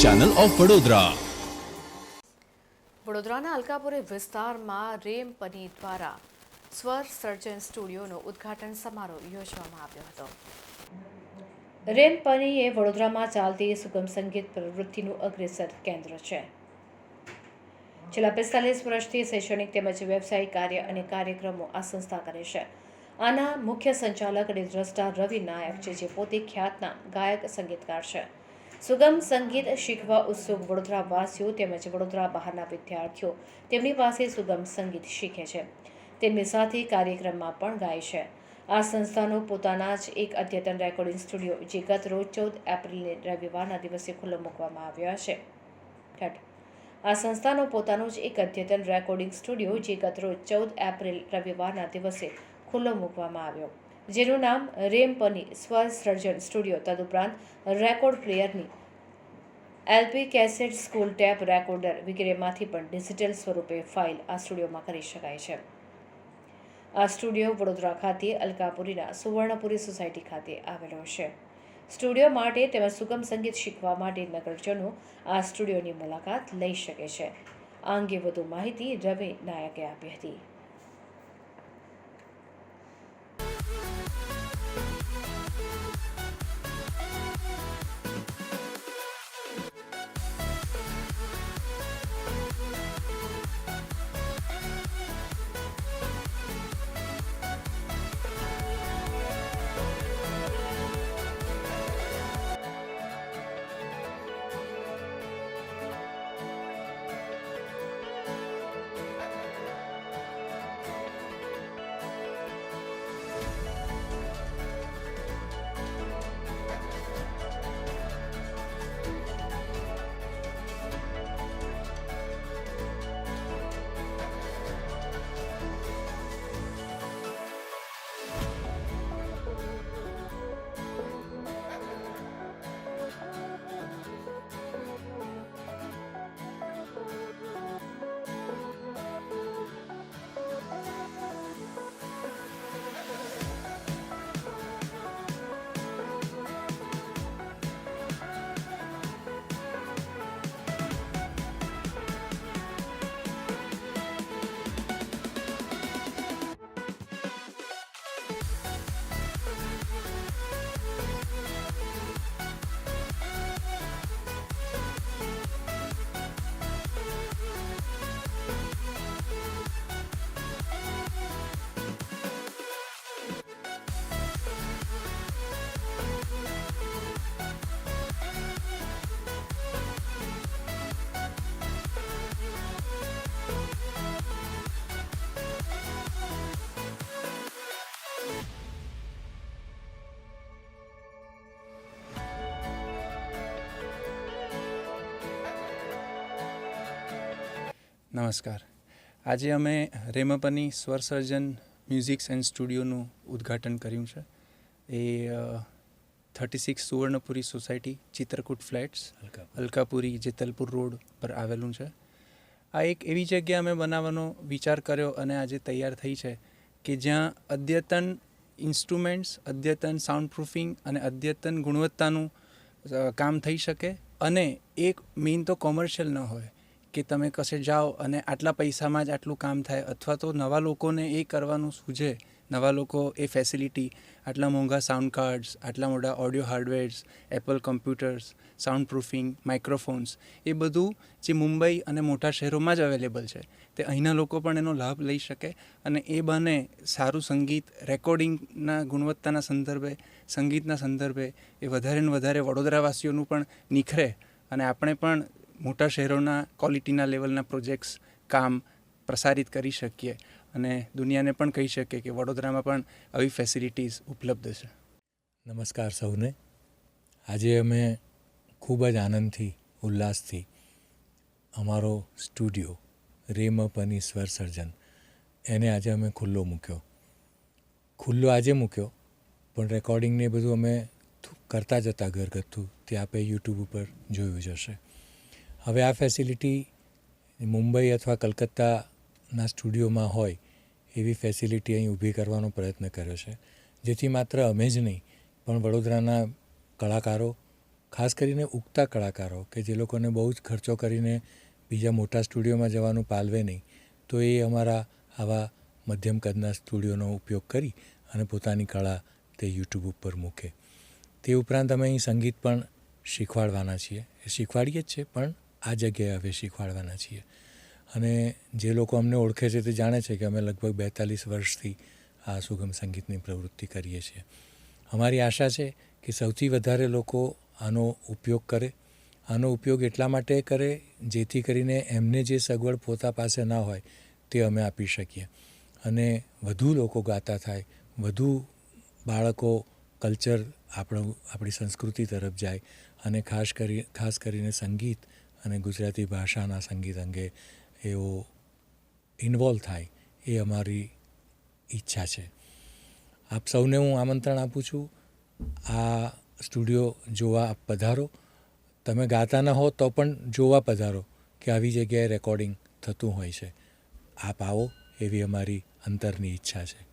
Channel of Vadodara. વડોદરાના અલકાપુરી વિસ્તારમાં RAM પની દ્વારા સ્વર સર્જન સ્ટુડિયોનો ઉદ્ઘાટન સમારોહ યોજવામાં આવ્યો હતો. રેમ પની એ વડોદરામાં ચાલતી સુગમ સંગીત પ્રવૃત્તિનું અગ્રેસર કેન્દ્ર છે. છેલ્લા 45 વર્ષથી શૈક્ષણિક તેમજ વ્યવસાયિક કાર્ય અને કાર્યક્રમો આ સંસ્થા કરે છે. આના મુખ્ય સંચાલક અને દ્રષ્ટા રવિ નાયક છે, જે પોતે ખ્યાતનામ ગાયક સંગીતકાર છે. સુગમ સંગીત શીખવા ઉત્સુક વડોદરા વાસીઓ તેમજ વડોદરા બહારના વિદ્યાર્થીઓ તેમની પાસે સુગમ સંગીત શીખે છે. તેમની સાથે કાર્યક્રમમાં પણ ગાય છે. આ સંસ્થાનો પોતાના જ એક અદ્યતન રેકોર્ડિંગ સ્ટુડિયો, જે ગત રોજ 14 એપ્રિલને રવિવારના દિવસે ખુલ્લો મૂકવામાં આવ્યો છે. આ સંસ્થાનો પોતાનો જ એક અદ્યતન રેકોર્ડિંગ સ્ટુડિયો, જે ગત રોજ 14 એપ્રિલ રવિવારના દિવસે ખુલ્લો મૂકવામાં આવ્યો, જેનું નામ રેમ પની સ્વર સર્જન સ્ટુડિયો. તદુપરાંત રેકોર્ડ પ્લેયરની LP, cassette, spool tape recorder વગેરેમાંથી પણ ડિજિટલ સ્વરૂપે ફાઇલ આ સ્ટુડિયોમાં કરી શકાય છે. આ સ્ટુડિયો વડોદરા ખાતે અલકાપુરીના સુવર્ણપુરી સોસાયટી ખાતે આવેલો છે. સ્ટુડિયો માટે તેમજ સુગમ સંગીત શીખવા માટે નગરજનો આ સ્ટુડિયોની મુલાકાત લઈ શકે છે. આ અંગે વધુ માહિતી રવિ નાયકે આપી હતી. નમસ્કાર. આજે અમે રેમપની સ્વર સર્જન મ્યુઝિક્સ એન્ડ સ્ટુડિયોનું ઉદ્ઘાટન કર્યું છે. એ 36 Suvarnapuri society, Chitrakoot flats, Alkapuri, Jetalpur road પર આવેલું છે. આ એક એવી જગ્યા અમે બનાવવાનો વિચાર કર્યો અને આજે તૈયાર થઈ છે કે જ્યાં અદ્યતન ઇન્સ્ટ્રુમેન્ટ્સ, અદ્યતન સાઉન્ડ પ્રૂફિંગ અને અદ્યતન ગુણવત્તાનું કામ થઈ શકે, અને એક મેઇન તો કોમર્શિયલ ન હોય કે તમે કશે જાઓ અને આટલા પૈસામાં જ આટલું કામ થાય, અથવા તો નવા લોકોને એ કરવાનું સૂઝે, નવા લોકો એ ફેસિલિટી, આટલા મોંઘા સાઉન્ડ કાર્ડ્સ, આટલા મોટા audio hardwares, Apple computers, sound proofing, microphones, એ બધું જે મુંબઈ અને મોટા શહેરોમાં જ અવેલેબલ છે, તે અહીંના લોકો પણ એનો લાભ લઈ શકે અને એ બને સારું સંગીત, રેકોર્ડિંગના ગુણવત્તાના સંદર્ભે, સંગીતના સંદર્ભે એ વધારે ને વધારે વડોદરાવાસીઓનું પણ નિખરે અને આપણે પણ મોટા શહેરોના ક્વોલિટીના લેવલના પ્રોજેક્ટ્સ, કામ પ્રસારિત કરી શકીએ અને દુનિયાને પણ કહી શકીએ કે વડોદરામાં પણ આવી ફેસિલિટીઝ ઉપલબ્ધ છે. નમસ્કાર સૌને. આજે અમે ખૂબ જ આનંદથી, ઉલ્લાસથી અમારો સ્ટુડિયો રેમપની સ્વર સર્જન એને આજે અમે ખુલ્લો આજે મૂક્યો, પણ રેકોર્ડિંગને બધું અમે કરતા જતા ઘરગથ્થું તે આપે યુટ્યુબ ઉપર જોયું જ હશે. હવે આ ફેસિલિટી મુંબઈ અથવા કલકત્તાના સ્ટુડિયોમાં હોય એવી ફેસિલિટી અહીં ઊભી કરવાનો પ્રયત્ન કર્યો છે, જેથી માત્ર અમે જ નહીં પણ વડોદરાના કલાકારો, ખાસ કરીને ઉગતા કલાકારો કે જે લોકોને બહુ જ ખર્ચો કરીને બીજા મોટા સ્ટુડિયોમાં જવાનું પાલવે નહીં, તો એ અમારા આવા મધ્યમ કદના સ્ટુડિયોનો ઉપયોગ કરી અને પોતાની કળા તે યુટ્યુબ ઉપર મૂકે. તે ઉપરાંત અમે અહીં સંગીત પણ શીખવાડવાના છીએ. શીખવાડીએ જ છે, પણ આ જગ્યાએ હવે શીખવાડવાના છીએ. અને જે લોકો અમને ઓળખે છે તે જાણે છે કે અમે લગભગ 42 વર્ષથી આ સુગમ સંગીતની પ્રવૃત્તિ કરીએ છીએ. અમારી આશા છે કે સૌથી વધારે લોકો આનો ઉપયોગ કરે. આનો ઉપયોગ એટલા માટે કરે જેથી કરીને એમને જે સગવડ પોતા પાસે ના હોય તે અમે આપી શકીએ અને વધુ લોકો ગાતા થાય, વધુ બાળકો કલ્ચર આપણી સંસ્કૃતિ તરફ જાય અને ખાસ કરીને સંગીત અને ગુજરાતી ભાષાના સંગીત અંગે એવો ઇન્વોલ્વ થાય એ અમારી ઈચ્છા છે. આપ સૌને હું આમંત્રણ આપું છું, આ સ્ટુડિયો જોવા આપ પધારો. તમે ગાતા ન હો તો પણ જોવા પધારો કે આવી જગ્યાએ રેકોર્ડિંગ થતું હોય છે. આપ આવો એવી અમારી અંતરની ઈચ્છા છે.